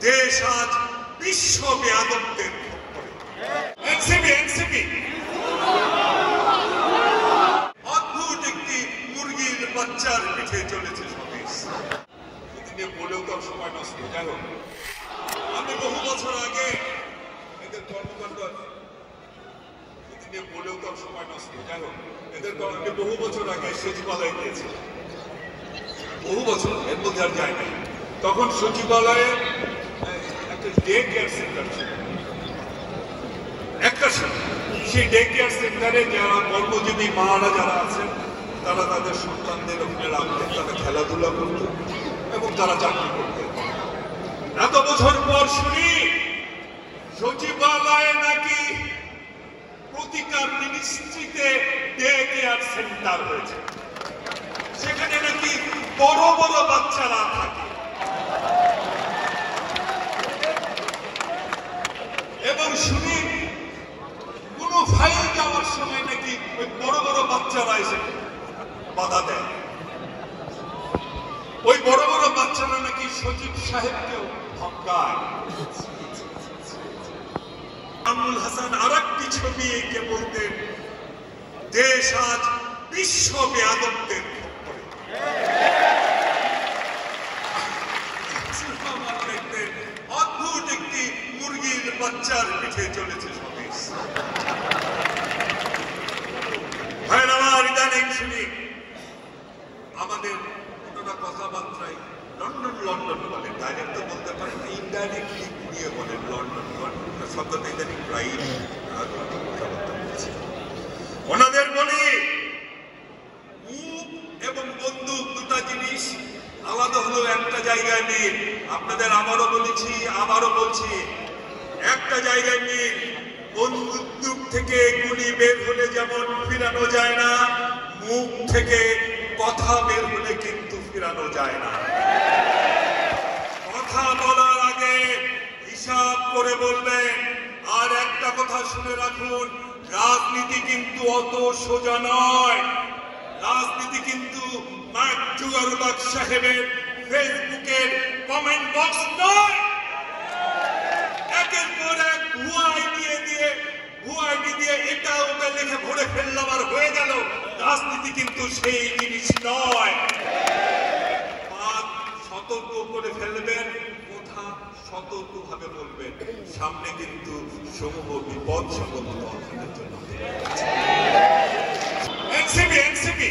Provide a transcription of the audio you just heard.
দেশ আজ বিশ্ব বেয়াদবদের এনসিপি অদ্ভুত একটি মুরগির বাচ্চার পিঠে চলেছে স্বদেশ। এদিকে বলেও তো সময় নষ্ট। যাই হোক, আমি বহু বছর আগে এদের কর্মকাণ্ড এদিকে বলেও তো সময় নষ্ট। যাই হোক, আমি বহু বছর আগে সচিবালয়ে গিয়েছিলাম, বহু বছর, এর মধ্যে আর যায় নাই। তখন সচিবালয়ে একটা ডে কেয়ার সেন্টার ছিল, একটা সেই ডে কেয়ার সেন্টারে যারা কর্মজীবী মারা যারা আছেন তারা তাদের সন্তানদের ওখানে রাখতেন, তারা খেলাধুলা করতেন এবং তারা চাকরি করতেন। এত বছর পর শুনি সচিবালয়ে নাকি প্রতিকার মিনিস্ট্রিতে ডে কেয়ার সেন্টার হয়েছে, সেখানে নাকি বড় বড় বাচ্চারা থাকে এবং শুনি কোন ফাইল যাওয়ার সময় নাকি ওই বড় বড় বাচ্চারা এসে বাধা দেয়। ওই বড় বড় বাচ্চারা নাকি সচিব সাহেবকেও ধমকায়। আমুল হাসান আর একটি ছবি এঁকে বলতেন, দেশ আজ বিশ্ব বেয়াদবদের অদ্ভুত একটি মুরগির বাচ্চার পিঠে চলেছে স্বদেশ। ইদানিং শুনি আমাদের অন্যরা কথাবার্তায় লন্ডন লন্ডন বলে, ডাইরেক্ট তো বলতে পারে না, ইনডাইরেক্টলি নিয়ে বলেন লন্ডন লন্ডন শব্দটা ইদানিং প্রায় কথাবার্তা বলছে। ওনাদের বলি মুখ এবং বন্দুক দুটা জিনিস আলাদা হলেও একটা জায়গায় মিল। আপনাদের আবারও বলছি একটা জায়গায় মিল। বন্দুক থেকে গুলি বের হলে যেমন ফিরানো যায় না, মুখ থেকে কথা বের হলে কিন্তু ফিরানো যায় না। কথা বলার আগে হিসাব করে বলবেন। আর একটা কথা শুনে রাখুন, রাজনীতি কিন্তু অত সোজা নয়। রাজনীতি কিন্তু মার্ক জুকারবার্গ সাহেবের ফেসবুকের কমেন্ট বক্স নয়। একের পর এক ভুয়া আইডি দিয়ে এটা ওটা লিখে ভরে ফেললাম আর হয়ে গেল। রাজনীতি কিন্তু সেই জিনিস নয়। সতর্ক করে ফেলবেন, কথা সতর্ক ভাবে বলবেন। সামনে কিন্তু সমূহ বিপদ সম্ভবত আপনাদের জন্য। এনসিপি